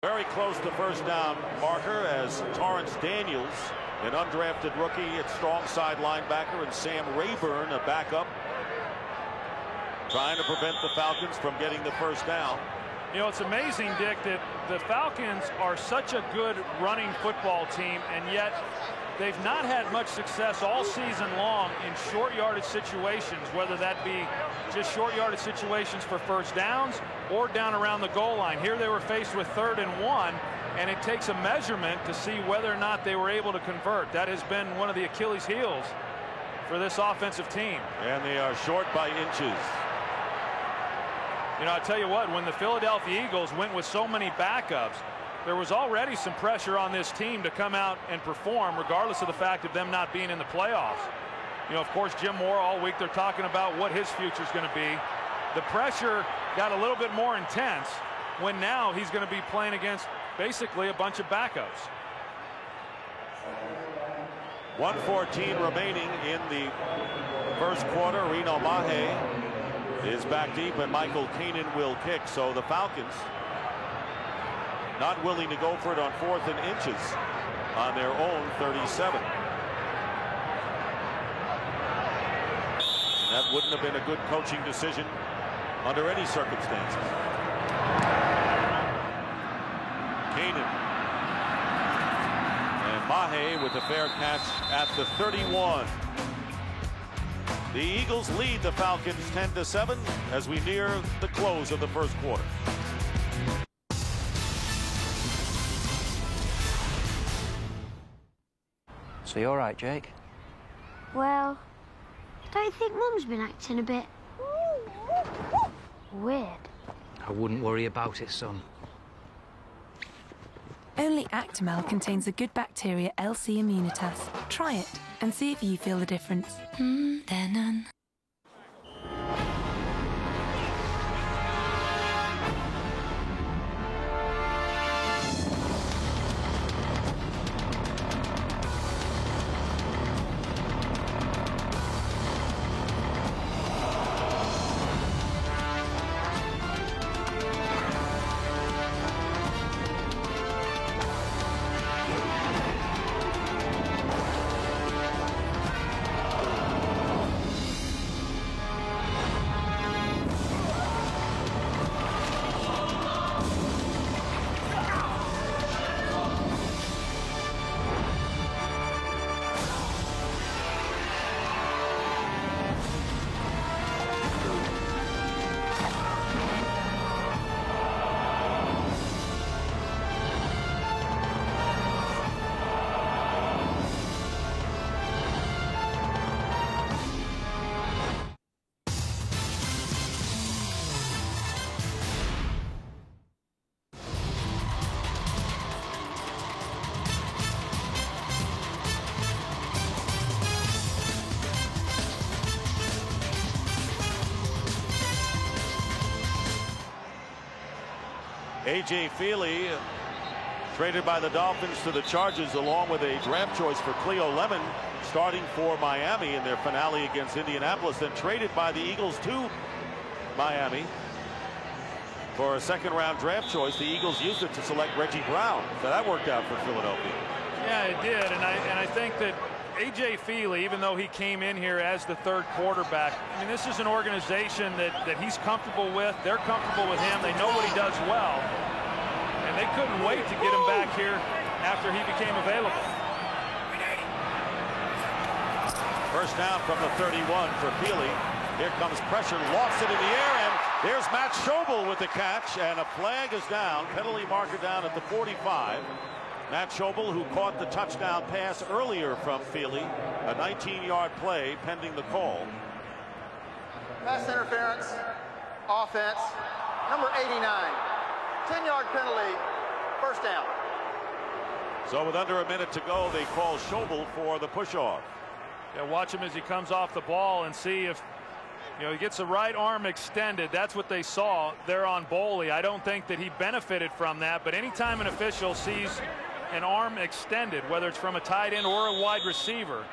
Very close to first down marker as Torrance Daniels, an undrafted rookie at strong side linebacker, and Sam Rayburn, a backup, trying to prevent the Falcons from getting the first down. You know, it's amazing, Dick, that the Falcons are such a good running football team, and yet they've not had much success all season long in short yardage situations, whether that be just short yardage situations for first downs or down around the goal line. Here they were faced with 3rd and 1, and it takes a measurement to see whether or not they were able to convert. That has been one of the Achilles heels for this offensive team. And they are short by inches. You know, I'll tell you what, when the Philadelphia Eagles went with so many backups, there was already some pressure on this team to come out and perform, regardless of the fact of them not being in the playoffs. You know, of course, Jim Moore, all week they're talking about what his future is going to be. The pressure got a little bit more intense when now he's going to be playing against basically a bunch of backups. 1:14 remaining in the first quarter. Reno Mahe is back deep, and Michael Kanan will kick. So the Falcons not willing to go for it on 4th and inches on their own 37. And that wouldn't have been a good coaching decision under any circumstances. Kanan and Mahe with a fair catch at the 31. The Eagles lead the Falcons 10-7 as we near the close of the first quarter. So you all right, Jake? Well, I don't think Mum's been acting a bit weird. I wouldn't worry about it, son. Only Actimel contains the good bacteria LC Immunitas. Try it and see if you feel the difference. They're none. A.J. Feely traded by the Dolphins to the Chargers along with a draft choice for Cleo Lemon, starting for Miami in their finale against Indianapolis, then traded by the Eagles to Miami for a 2nd-round draft choice. The Eagles used it to select Reggie Brown, so that worked out for Philadelphia. Yeah, it did, and I think that A.J. Feely, even though he came in here as the 3rd quarterback, I mean, this is an organization that he's comfortable with. They're comfortable with him. They know what he does well, and they couldn't wait to get him back here after he became available. First down from the 31 for Feely. Here comes pressure, lost it in the air, and there's Matt Schobel with the catch, and a flag is down. Penalty marker down at the 45. Matt Schobel, who caught the touchdown pass earlier from Feely, a 19-yard play pending the call. Pass interference, offense, number 89. 10-yard penalty, first down. So with under a minute to go, they call Schobel for the push-off. Yeah, watch him as he comes off the ball and see if, you know, he gets the right arm extended. That's what they saw there on Boley. I don't think that he benefited from that, but anytime an official sees an arm extended, whether it's from a tight end or a wide receiver,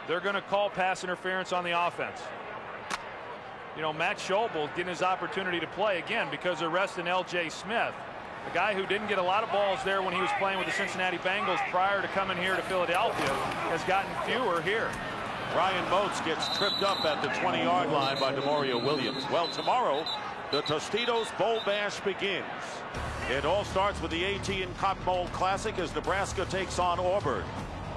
they're going to call pass interference on the offense. You know, Matt Schobel getting his opportunity to play again because they're resting L.J. Smith. A guy who didn't get a lot of balls there when he was playing with the Cincinnati Bengals prior to coming here to Philadelphia has gotten fewer here. Ryan Moats gets tripped up at the 20-yard line by DeMario Williams. Well, tomorrow, the Tostitos Bowl Bash begins. It all starts with the AT&T Cotton Bowl Classic as Nebraska takes on Auburn.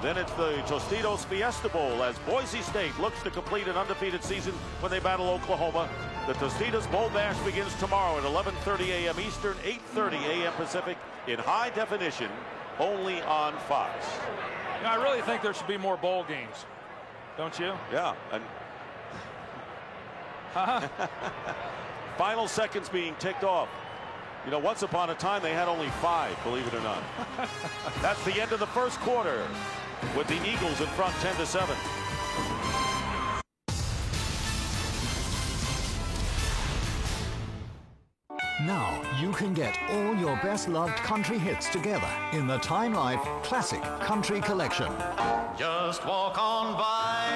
Then it's the Tostitos Fiesta Bowl as Boise State looks to complete an undefeated season when they battle Oklahoma. The Tostitos Bowl Bash begins tomorrow at 11:30 a.m. Eastern, 8:30 a.m. Pacific in high definition, only on Fox. You know, I really think there should be more bowl games. Don't you? Yeah. And final seconds being ticked off. You know, once upon a time they had only 5, believe it or not. That's the end of the first quarter with the Eagles in front 10-7. Now you can get all your best loved country hits together in the Time Life Classic Country Collection. Just walk on by,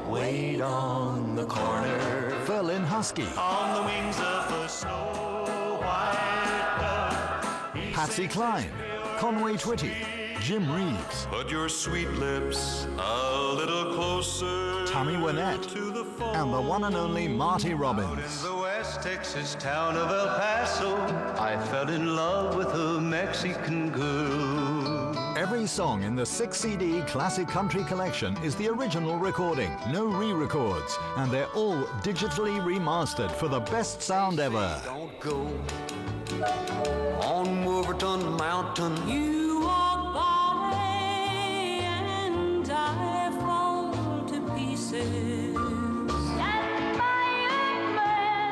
wait on the corner, Berlin Husky, on the wings of the snow white dove. Patsy Cline, Conway Twitty, Jim Reeves, Put your sweet lips a little closer, Tammy Wynette, to the phone. and the one and only Marty Out in Robbins. the West Texas town of El Paso, I fell in love with a Mexican girl. Every song in the 6-CD Classic Country Collection is the original recording, no re-records, and they're all digitally remastered for the best sound ever. Don't go on Wolverton Mountain. You walk by and I fall to pieces.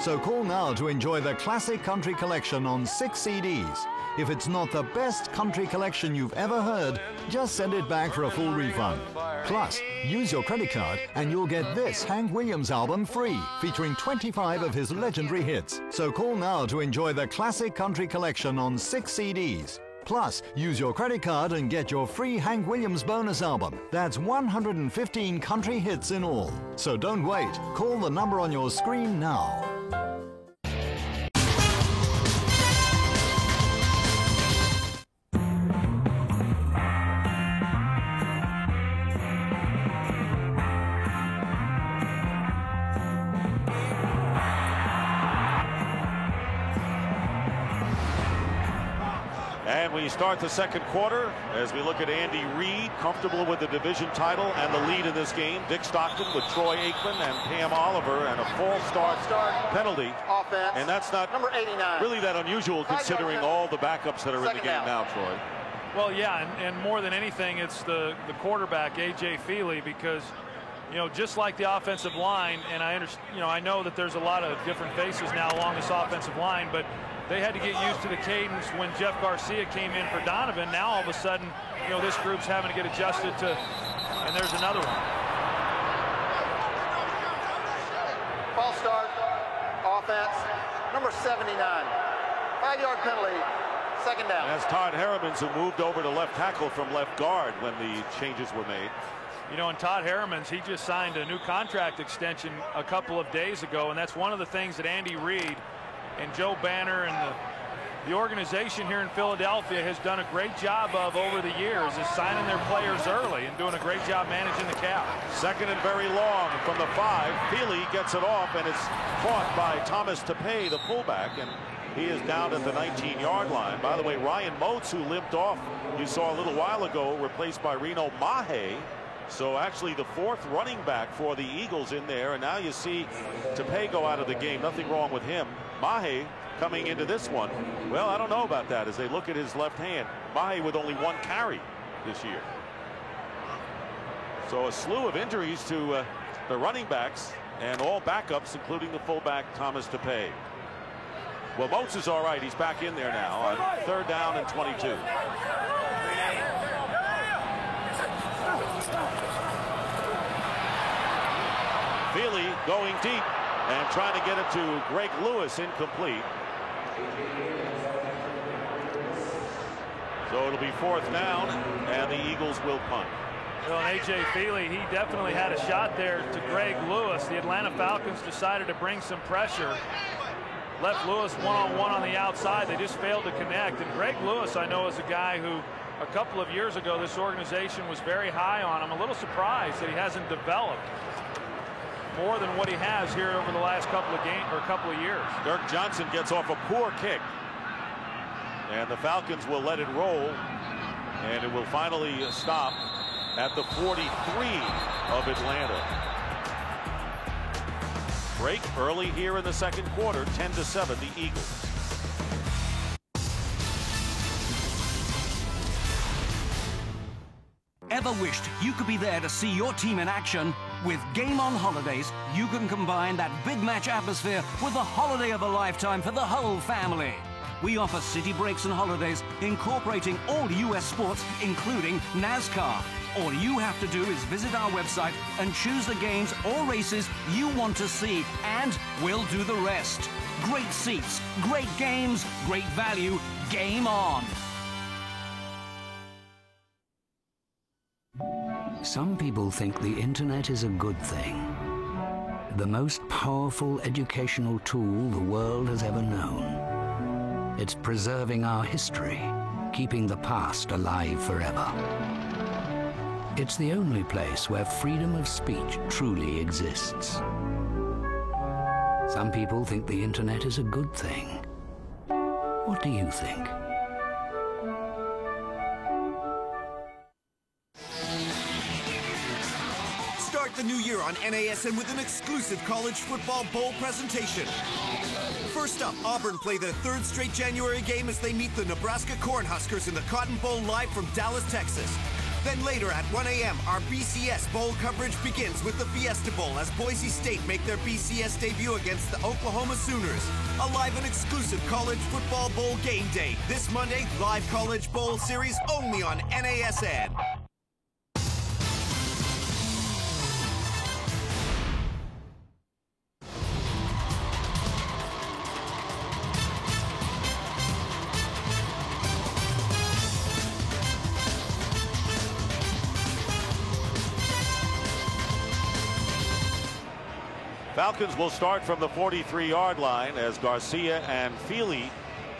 So call now to enjoy the Classic Country Collection on 6 CDs. If it's not the best country collection you've ever heard, just send it back for a full refund. Plus, use your credit card and you'll get this Hank Williams album free, featuring 25 of his legendary hits. So call now to enjoy the Classic Country Collection on 6 CDs. Plus, use your credit card and get your free Hank Williams bonus album. That's 115 country hits in all. So don't wait. Call the number on your screen now. And we start the second quarter as we look at Andy Reid, comfortable with the division title and the lead in this game. Dick Stockton with Troy Aikman and Pam Oliver, and a false start penalty. Offense. And that's not number 89. really that unusual considering all the backups that are in the game now, Troy. Well, yeah, and more than anything, it's the quarterback, A.J. Feely, because, you know, just like the offensive line, and I understand, you know, I know that there's a lot of different faces now along this offensive line, but they had to get used to the cadence when Jeff Garcia came in for Donovan. Now all of a sudden, you know, this group's having to get adjusted to, and there's another one. False start. Offense. Number 79. 5-yard penalty. Second down. That's Todd Harrimans, who moved over to left tackle from left guard when the changes were made. You know, and Todd Harrimans, he just signed a new contract extension a couple of days ago, and that's one of the things that Andy Reid and Joe Banner and the organization here in Philadelphia has done a great job of over the years, is signing their players early and doing a great job managing the cap. Second and very long from the 5. Feely gets it off, and it's caught by Thomas Tapei, the fullback, and he is down at the 19-yard line. By the way, Ryan Moats, who limped off, you saw a little while ago, replaced by Reno Mahe. So actually the 4th running back for the Eagles in there, and now you see Tapei go out of the game. Nothing wrong with him. Mahe coming into this one. Well, I don't know about that as they look at his left hand. Mahe with only 1 carry this year. So a slew of injuries to the running backs and all backups, including the fullback Thomas Tapei. Well, Moats is all right. He's back in there now on 3rd down and 22. Feely going deep and trying to get it to Greg Lewis, incomplete. So it'll be 4th down, and the Eagles will punt. Well, and A.J. Feely, he definitely had a shot there to Greg Lewis. The Atlanta Falcons decided to bring some pressure. left Lewis one-on-one on the outside. They just failed to connect. And Greg Lewis, I know, is a guy who a couple of years ago this organization was very high on. I'm a little surprised that he hasn't developed more than what he has here over the last couple of years. Dirk Johnson gets off a poor kick, and the Falcons will let it roll, and it will finally stop at the 43 of Atlanta. Break early here in the second quarter, 10-7 the Eagles. Ever wished you could be there to see your team in action? With Game On Holidays, you can combine that big match atmosphere with the holiday of a lifetime for the whole family. We offer city breaks and holidays incorporating all U.S. sports, including NASCAR. All you have to do is visit our website and choose the games or races you want to see, and we'll do the rest. Great seats, great games, great value. Game on. Some people think the internet is a good thing. The most powerful educational tool the world has ever known. It's preserving our history, keeping the past alive forever. It's the only place where freedom of speech truly exists. Some people think the internet is a good thing. What do you think? Start the new year on NASN with an exclusive college football bowl presentation. First up, Auburn play their third straight January game as they meet the Nebraska Cornhuskers in the Cotton Bowl live from Dallas, Texas. Then later at 1 a.m., our BCS Bowl coverage begins with the Fiesta Bowl as Boise State make their BCS debut against the Oklahoma Sooners. A live and exclusive college football bowl game day. This Monday, live college bowl series only on NASN. Falcons will start from the 43-yard line as Garcia and Feely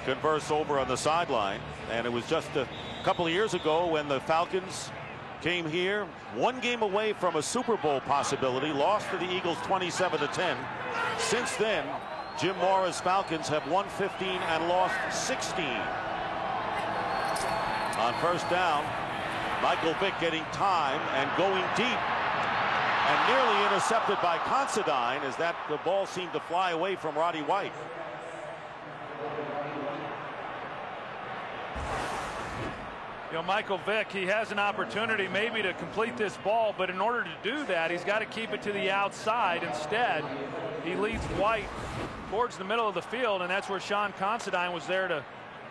converse over on the sideline. And it was just a couple of years ago when the Falcons came here, one game away from a Super Bowl possibility, lost to the Eagles 27-10. Since then, Jim Mora's Falcons have won 15 and lost 16. On first down, Michael Vick getting time and going deep, and nearly intercepted by Considine as the ball seemed to fly away from Roddy White. You know, Michael Vick, he has an opportunity maybe to complete this ball, but in order to do that, he's got to keep it to the outside. Instead, he leads White towards the middle of the field, and that's where Sean Considine was there to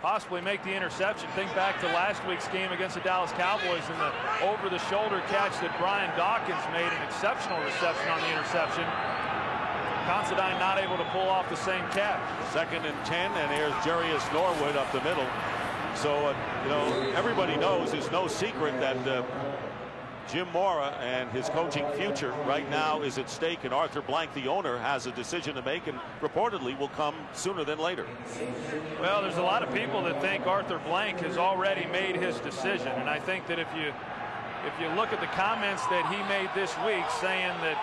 possibly make the interception. Think back to last week's game against the Dallas Cowboys and the over-the-shoulder catch that Brian Dawkins made, an exceptional reception on the interception. Considine not able to pull off the same catch. 2nd and 10, and here's Jarius Norwood up the middle. So, you know, everybody knows, it's no secret that Jim Mora and his coaching future right now is at stake, and Arthur Blank, the owner, has a decision to make, and reportedly will come sooner than later. Well, there's a lot of people that think Arthur Blank has already made his decision, and I think that if you look at the comments that he made this week saying that,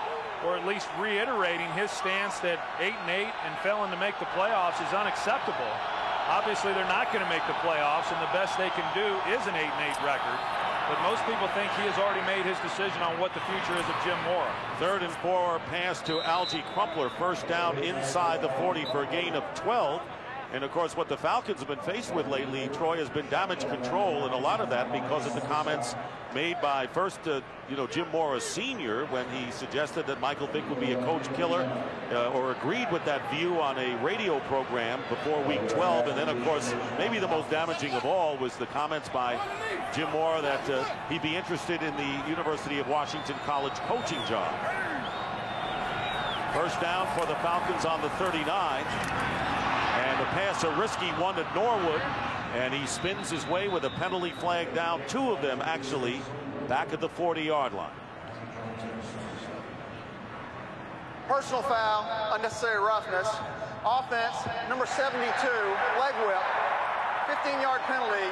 or at least reiterating his stance that 8-8 and failing to make the playoffs is unacceptable. Obviously, they're not going to make the playoffs, and the best they can do is an 8-8 record. But most people think he has already made his decision on what the future is of Jim Mora. 3rd and 4, pass to Algie Crumpler. First down inside the 40 for a gain of 12. And of course, what the Falcons have been faced with lately, Troy, has been damage control, and a lot of that because of the comments made by first, Jim Mora Sr. when he suggested that Michael Vick would be a coach killer, or agreed with that view on a radio program before week 12. And then, of course, maybe the most damaging of all was the comments by Jim Mora that he'd be interested in the University of Washington college coaching job. First down for the Falcons on the 39. And the pass, a risky one to Norwood, and he spins his way with a penalty flag down, 2 of them actually back at the 40-yard line. Personal foul, unnecessary roughness. Offense, number 72, leg whip, 15-yard penalty,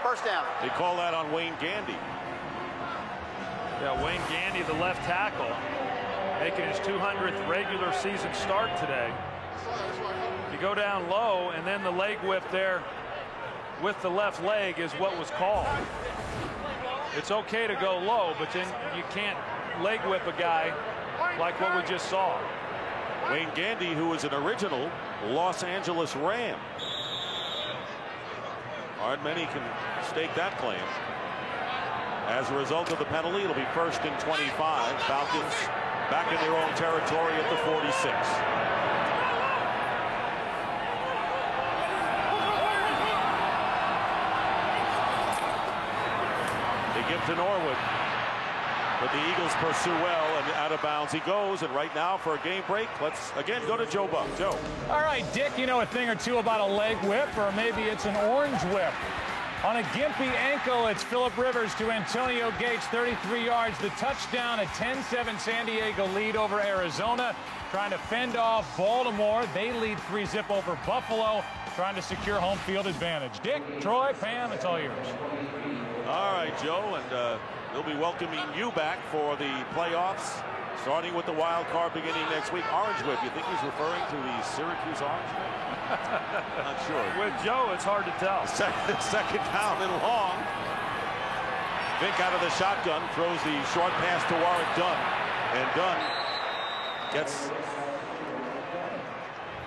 first down. They call that on Wayne Gandy. Yeah, Wayne Gandy, the left tackle, making his 200th regular season start today. You go down low, and then the leg whip there with the left leg is what was called. It's okay to go low, but then you can't leg whip a guy like what we just saw. Wayne Gandy, who is an original Los Angeles Ram. Hard many can stake that claim. As a result of the penalty, it'll be 1st and 25. Falcons back in their own territory at the 46. They give to Norwood. But the Eagles pursue well, and out of bounds he goes. And right now, for a game break, let's again go to Joe Buck. Joe. All right, Dick, you know a thing or two about a leg whip, or maybe it's an orange whip. On a gimpy ankle, it's Phillip Rivers to Antonio Gates, 33 yards. The touchdown, a 10-7 San Diego lead over Arizona. Trying to fend off Baltimore. They lead 3-zip over Buffalo, trying to secure home field advantage. Dick, Troy, Pam, it's all yours. All right, Joe, and we'll be welcoming you back for the playoffs, starting with the wild card beginning next week. Orange whip, you think he's referring to the Syracuse Orange whip? Not sure. With Joe, it's hard to tell. Second down and long. Vick out of the shotgun, throws the short pass to Warrick Dunn, and Dunn gets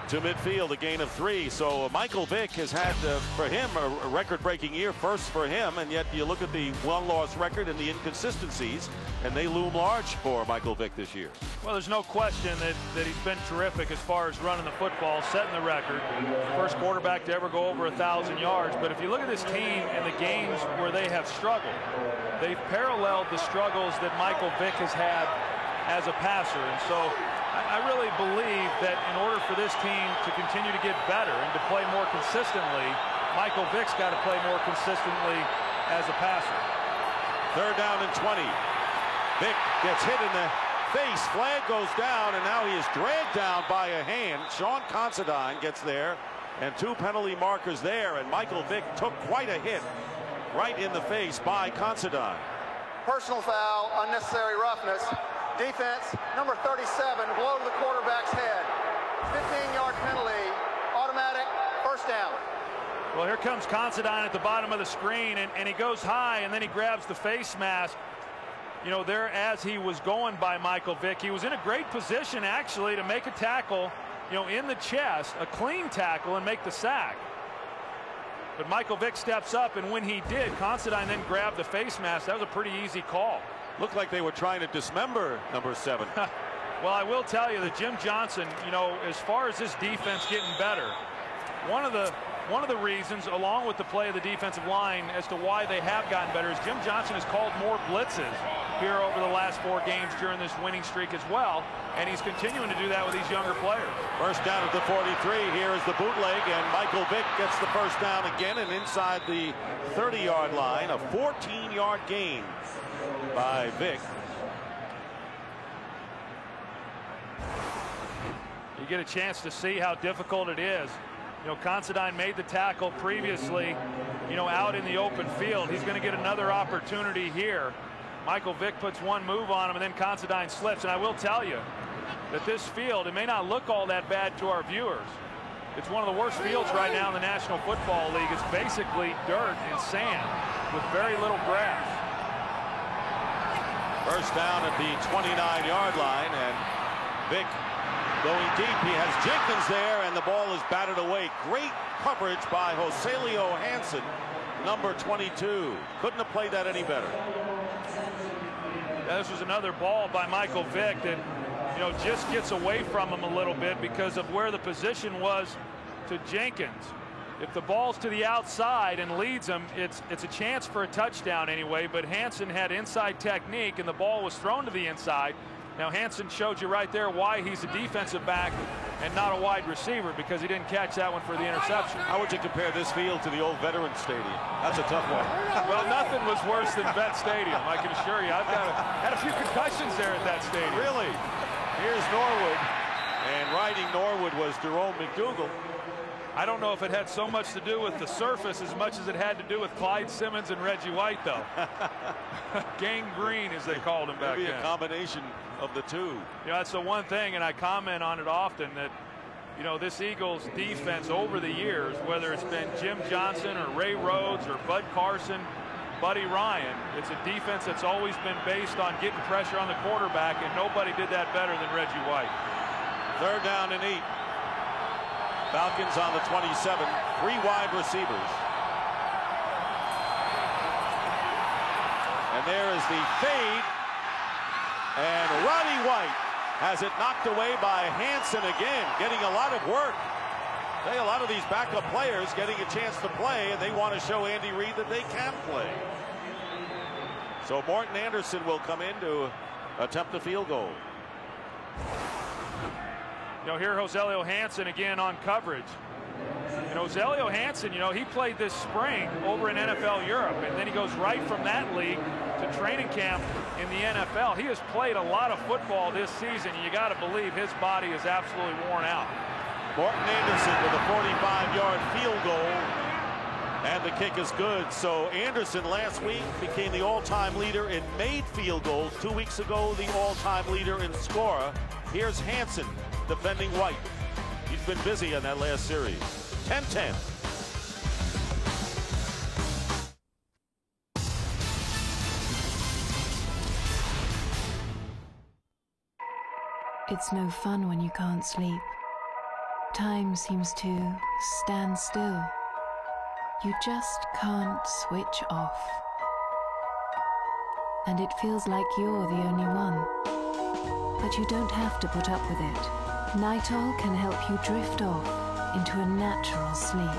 to midfield, a gain of 3. So Michael Vick has had, for him, a record-breaking year, first for him, and yet you look at the one-loss record and the inconsistencies, and they loom large for Michael Vick this year. Well, there's no question that he's been terrific as far as running the football, setting the record. First quarterback to ever go over 1,000 yards. But if you look at this team and the games where they have struggled, they've paralleled the struggles that Michael Vick has had as a passer. And so I really believe that in order for this team to continue to get better and to play more consistently, Michael Vick's got to play more consistently as a passer. 3rd down and 20. Vick gets hit in the face. Flag goes down, and now he is dragged down by a hand. Sean Considine gets there, and 2 penalty markers there, and Michael Vick took quite a hit right in the face by Considine. Personal foul, unnecessary roughness. Defense, number 37, blow to the quarterback's head. 15-yard penalty, automatic, first down. Well, here comes Considine at the bottom of the screen, and he goes high, and then he grabs the face mask. You know, there as he was going by Michael Vick, he was in a great position, actually, to make a tackle, you know, in the chest, a clean tackle, and make the sack. But Michael Vick steps up, and when he did, Considine then grabbed the face mask. That was a pretty easy call. Looked like they were trying to dismember number 7. Well, I will tell you that Jim Johnson, you know, as far as this defense getting better, one of the reasons, along with the play of the defensive line, as to why they have gotten better is Jim Johnson has called more blitzes here over the last 4 games during this winning streak as well, and he's continuing to do that with these younger players. First down at the 43. Here is the bootleg, and Michael Vick gets the first down again, and inside the 30-yard line, a 14-yard gain by Vick. You get a chance to see how difficult it is. You know, Considine made the tackle previously, you know, out in the open field. He's going to get another opportunity here. Michael Vick puts one move on him, and then Considine slips. And I will tell you that this field, it may not look all that bad to our viewers. It's one of the worst fields right now in the National Football League. It's basically dirt and sand with very little grass. First down at the 29-yard line, and Vick going deep. He has Jenkins there, and the ball is batted away. Great coverage by Joselio Hansen, number 22. Couldn't have played that any better. This was another ball by Michael Vick that, you know, just gets away from him a little bit because of where the position was to Jenkins. If the ball's to the outside and leads him, it's a chance for a touchdown anyway, but Hansen had inside technique, and the ball was thrown to the inside. Now, Hansen showed you right there why he's a defensive back and not a wide receiver, because he didn't catch that one for the interception. How would you compare this field to the old Veterans Stadium? That's a tough one. Well, nothing was worse than Vet Stadium, I can assure you. I've had a few concussions there at that stadium. Really? Here's Norwood. And riding Norwood was Jerome McDougal. I don't know if it had so much to do with the surface as much as it had to do with Clyde Simmons and Reggie White, though. Gang Green, as they called him back then. Maybe a combination of the two. You know, that's the one thing, and I comment on it often, that, you know, this Eagles defense over the years, whether it's been Jim Johnson or Ray Rhodes or Bud Carson, Buddy Ryan, it's a defense that's always been based on getting pressure on the quarterback, and nobody did that better than Reggie White. 3rd down and 8. Falcons on the 27, 3 wide receivers. And there is the fade. And Roddy White has it knocked away by Hanson again, getting a lot of work. A lot of these backup players getting a chance to play, and they want to show Andy Reid that they can play. So Morton Anderson will come in to attempt a field goal. You know, here Rogelio Hanson again on coverage. And Rogelio Hanson, you know, he played this spring over in NFL Europe, and then he goes right from that league to training camp in the NFL. He has played a lot of football this season, and you got to believe his body is absolutely worn out. Morton Anderson with a 45-yard field goal, and the kick is good. So Anderson last week became the all-time leader in made field goals. 2 weeks ago, the all-time leader in scorer. Here's Hanson defending White. He's been busy in that last series. 10-10. It's no fun when you can't sleep. Time seems to stand still. You just can't switch off. And it feels like you're the only one. But you don't have to put up with it. Nitol can help you drift off into a natural sleep.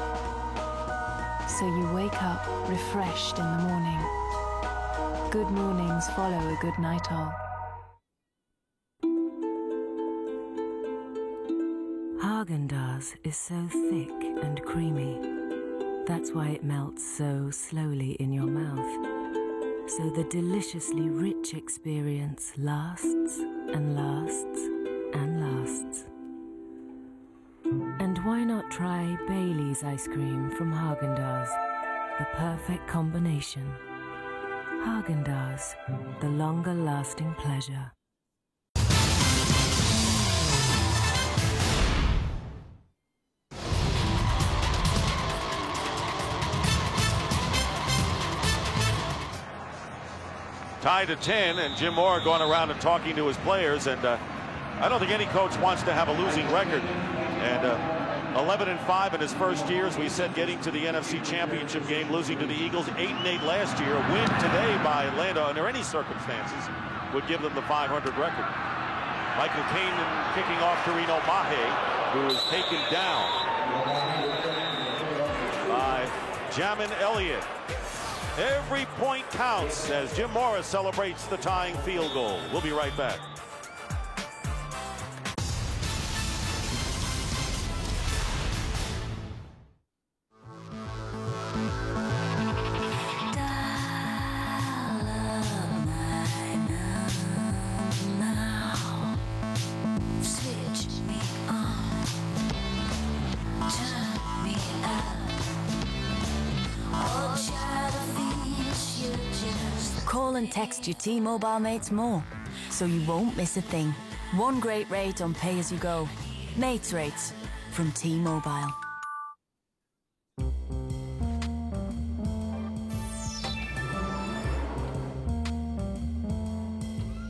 So you wake up refreshed in the morning. Good mornings follow a good Nitol. Häagen-Dazs is so thick and creamy. That's why it melts so slowly in your mouth. So the deliciously rich experience lasts and lasts and lasts. And why not try Bailey's ice cream from Häagen-Dazs? The perfect combination. Häagen-Dazs, the longer lasting pleasure. Tied at 10, and Jim Mora going around and talking to his players, and I don't think any coach wants to have a losing record. And 11-5 in his first year, as we said, getting to the NFC Championship game, losing to the Eagles 8-8 last year. A win today by Atlanta under any circumstances would give them the 500 record. Michael Kanan kicking off to Reno Mahe, who is taken down by Jamin Elliott. Every point counts as Jim Mora celebrates the tying field goal. We'll be right back. Call and text your T-Mobile mates more, so you won't miss a thing. One great rate on pay-as-you-go. Mates rates from T-Mobile.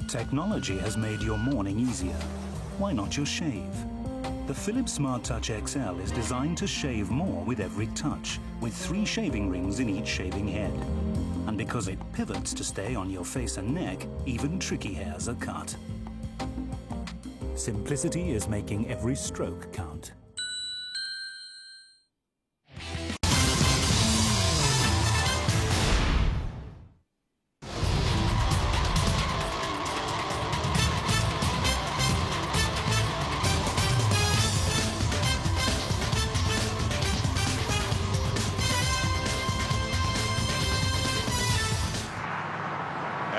Technology has made your morning easier. Why not your shave? The Philips Smart Touch XL is designed to shave more with every touch, with 3 shaving rings in each shaving head. And because it pivots to stay on your face and neck, even tricky hairs are cut. Simplicity is making every stroke count.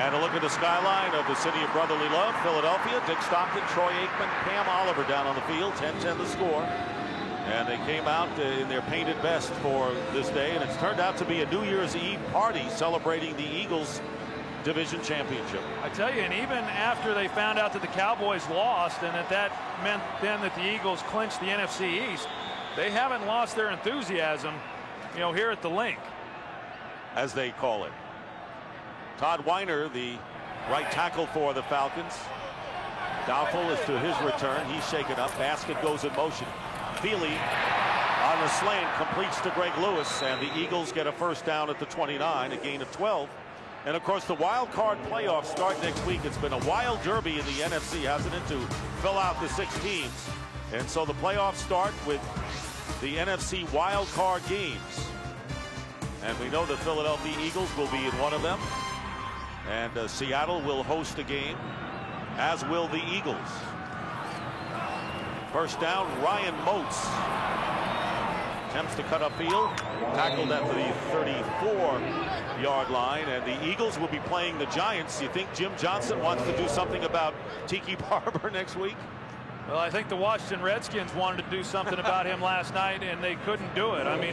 And a look at the skyline of the city of brotherly love, Philadelphia. Dick Stockton, Troy Aikman, Pam Oliver down on the field. 10-10 the score. And they came out in their painted best for this day. And it's turned out to be a New Year's Eve party celebrating the Eagles division championship. I tell you, and even after they found out that the Cowboys lost and that meant then that the Eagles clinched the NFC East, they haven't lost their enthusiasm, you know, here at the Link, as they call it. Todd Weiner, the right tackle for the Falcons, doubtful as to his return. He's shaken up. Basket goes in motion. Feely on the slant completes to Greg Lewis, and the Eagles get a first down at the 29, a gain of 12. And of course, the wild card playoffs start next week. It's been a wild derby in the NFC, hasn't it, to fill out the 6 teams. And so the playoffs start with the NFC wild card games. And we know the Philadelphia Eagles will be in one of them. And Seattle will host a game, as will the Eagles. First down, Ryan Moats attempts to cut upfield, tackled at the 34-yard line, and the Eagles will be playing the Giants. You think Jim Johnson wants to do something about Tiki Barber next week? Well, I think the Washington Redskins wanted to do something about him last night, and they couldn't do it. I mean,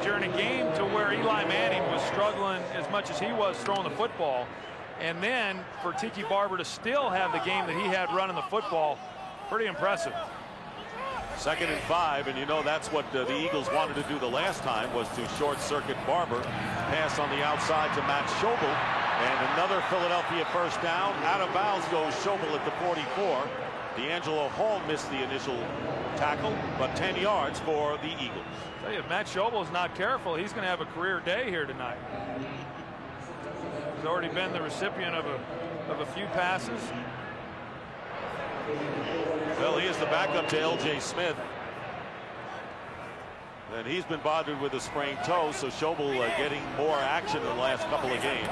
during a game to where Eli Manning was struggling as much as he was throwing the football, and then for Tiki Barber to still have the game that he had running the football, pretty impressive. 2nd and 5, and you know that's what the Eagles wanted to do the last time, was to short circuit Barber. Pass on the outside to Matt Schobel, and another Philadelphia first down. Out of bounds goes Schobel at the 44. D'Angelo Hall missed the initial tackle, but 10 yards for the Eagles. I tell you, if Matt Schobel is not careful, he's going to have a career day here tonight. He's already been the recipient of a few passes. Well, he is the backup to L.J. Smith. And he's been bothered with a sprained toe, so Schobel getting more action in the last couple of games.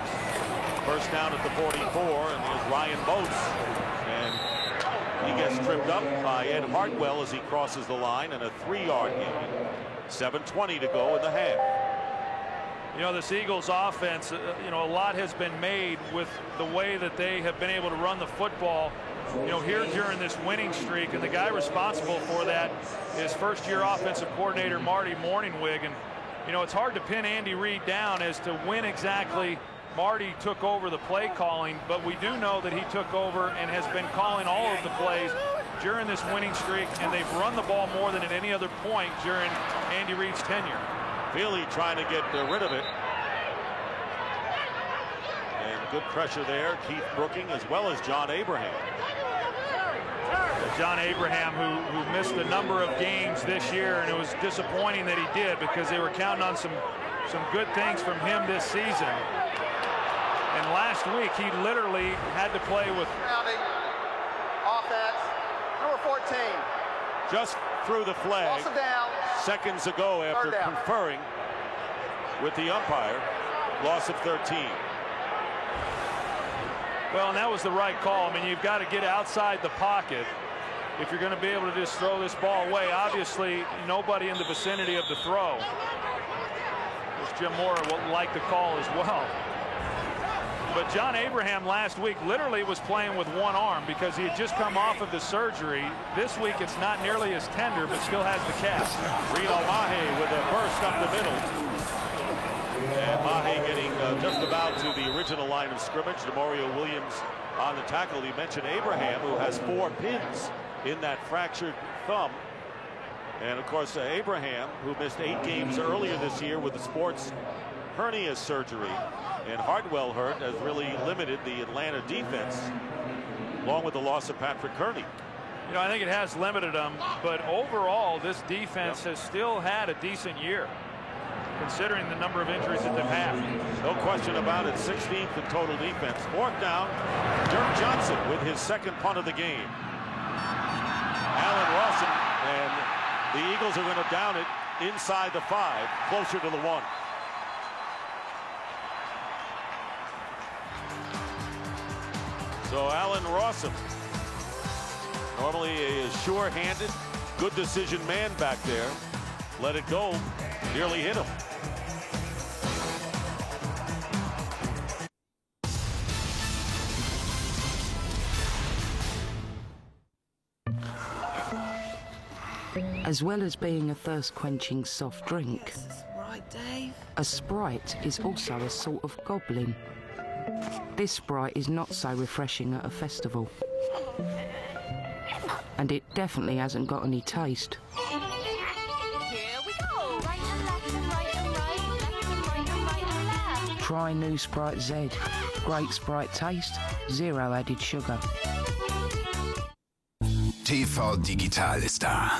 First down at the 44, and there's Ryan Moats. And he gets tripped up by Ed Hartwell as he crosses the line, and a 3-yard gain. 7:20 to go in the half. You know, this Eagles offense, you know, a lot has been made with the way that they have been able to run the football, you know, here during this winning streak. And the guy responsible for that is first-year offensive coordinator Marty Morningwig. And, you know, it's hard to pin Andy Reid down as to when exactly Marty took over the play calling, but we do know that he took over and has been calling all of the plays during this winning streak, and they've run the ball more than at any other point during Andy Reid's tenure. Feely trying to get rid of it. And good pressure there. Keith Brooking as well as John Abraham. John Abraham, who missed a number of games this year, and it was disappointing that he did because they were counting on some good things from him this season. And last week he literally had to play with offense. Number 14. Just threw the flag seconds ago after conferring with the umpire. Loss of 13. Well, and that was the right call. I mean, you've got to get outside the pocket if you're going to be able to just throw this ball away. Obviously, nobody in the vicinity of the throw, which Jim Mora will like the call as well. But John Abraham last week literally was playing with one arm because he had just come off of the surgery. This week it's not nearly as tender, but still has the cast. Reno Mahe with a burst up the middle. And Mahe getting just about to the original line of scrimmage. DeMario Williams on the tackle. You mentioned Abraham, who has 4 pins in that fractured thumb. And of course, Abraham, who missed 8 games earlier this year with the sports hernia surgery, and Hartwell hurt, has really limited the Atlanta defense, along with the loss of Patrick Kearney. You know, I think it has limited them, but overall this defense has still had a decent year considering the number of injuries that they've had. No question about it. 16th in total defense. 4th down. Dirk Johnson with his 2nd punt of the game. Allen Rawson, and the Eagles are going to down it inside the 5, closer to the 1. So Allen Rawson, normally a sure-handed, good decision man back there, let it go, nearly hit him. As well as being a thirst-quenching soft drink, Right, Dave. a Sprite is also a sort of goblin. This Sprite is not so refreshing at a festival. And it definitely hasn't got any taste. Here we go. Right and left and right and right. Left and right and right and left. Try new Sprite Z. Great Sprite taste, 0 added sugar. TV Digital ist da.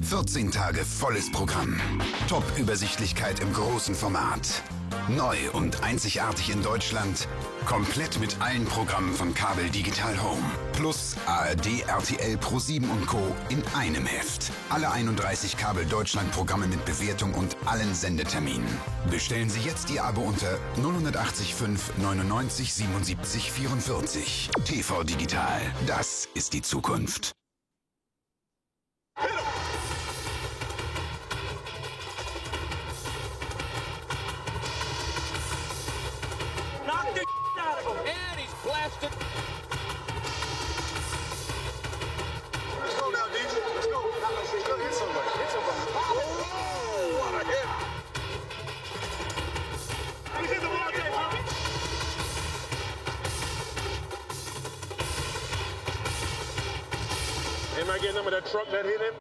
14 Tage volles Programm. Top-Übersichtlichkeit im großen Format. Neu und einzigartig in Deutschland. Komplett mit allen Programmen von Kabel Digital Home. Plus ARD, RTL, Pro7 und Co. in einem Heft. Alle 31 Kabel Deutschland Programme mit Bewertung und allen Sendeterminen. Bestellen Sie jetzt Ihr Abo unter 080 5 99 77 44. TV Digital, das ist die Zukunft. Knock the out of him. And he's blasted. Let's go now, DJ. Let's go. Let's go hit somebody. Hit somebody. Oh, what a hit. He's hit the ball, Dave. Anybody get number that truck that hit him?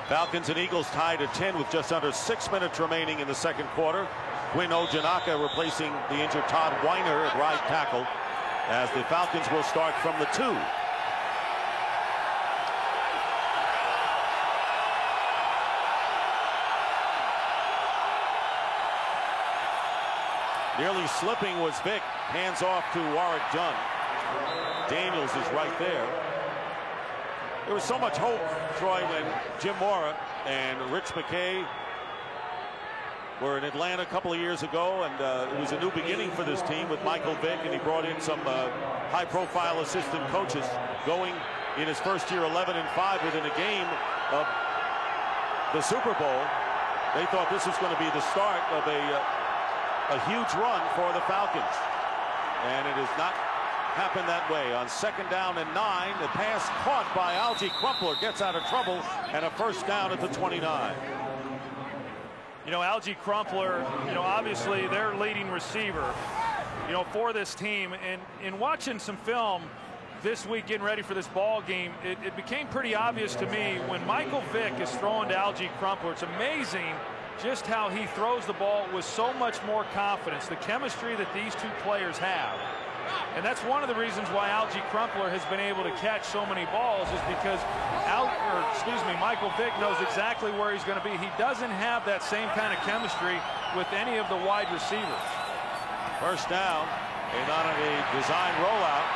Falcons and Eagles tied at 10 with just under 6 minutes remaining in the second quarter. Quinn Ojanaka replacing the injured Todd Weiner at right tackle as the Falcons will start from the 2. Nearly slipping was Vick. Hands off to Warwick Dunn. Daniels is right there. There was so much hope, Troy, when Jim Mora and Rich McKay were in Atlanta a couple of years ago, and it was a new beginning for this team with Michael Vick, and he brought in some high-profile assistant coaches, going in his first year 11-5 within a game of the Super Bowl. They thought this was going to be the start of a huge run for the Falcons, and it has not happened that way. On 2nd down and 9, the pass caught by Alge Crumpler gets out of trouble, and a first down at the 29. You know, Alge Crumpler, you know, obviously their leading receiver, you know, for this team. And in watching some film this week, getting ready for this ball game, it became pretty obvious to me when Michael Vick is throwing to Alge Crumpler. It's amazing just how he throws the ball with so much more confidence, the chemistry that these two players have. And that's one of the reasons why Alge Crumpler has been able to catch so many balls, is because Michael Vick knows exactly where he's going to be. He doesn't have that same kind of chemistry with any of the wide receivers. First down, and on a design rollout,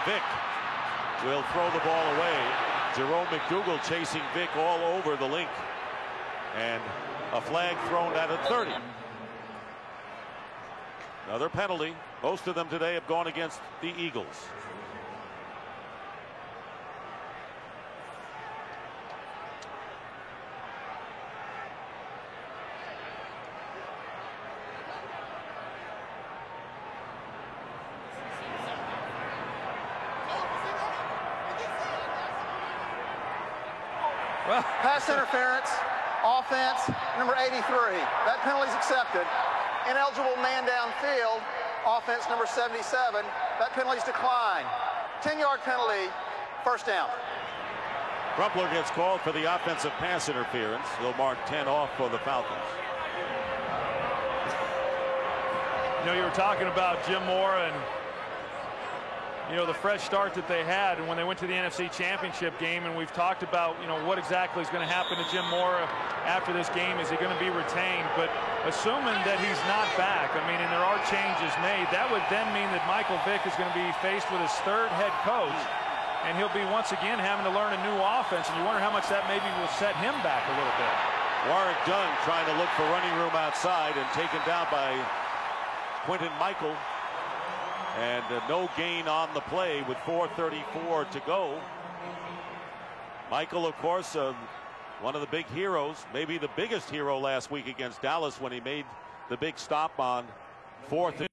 Vick will throw the ball away. Jerome McDougal chasing Vick all over the link, and a flag thrown at a 30. Another penalty. Most of them today have gone against the Eagles. Pass interference, offense, number 83. That penalty is accepted. Ineligible man downfield, offense number 77. That penalty's declined. 10-yard penalty, first down. Crumpler gets called for the offensive pass interference. He'll mark 10 off for the Falcons. You know, you were talking about Jim Mora and, you know, the fresh start that they had and when they went to the NFC Championship game, and we've talked about, you know, what exactly is going to happen to Jim Mora after this game. Is he going to be retained? But assuming that he's not back, I mean, and there are changes made, that would then mean that Michael Vick is going to be faced with his third head coach, and he'll be once again having to learn a new offense, and you wonder how much that maybe will set him back a little bit. Warwick Dunn trying to look for running room outside and taken down by Quinton Michael. And no gain on the play with 4:34 to go. Michael, of course, one of the big heroes, maybe the biggest hero last week against Dallas when he made the big stop on 4th.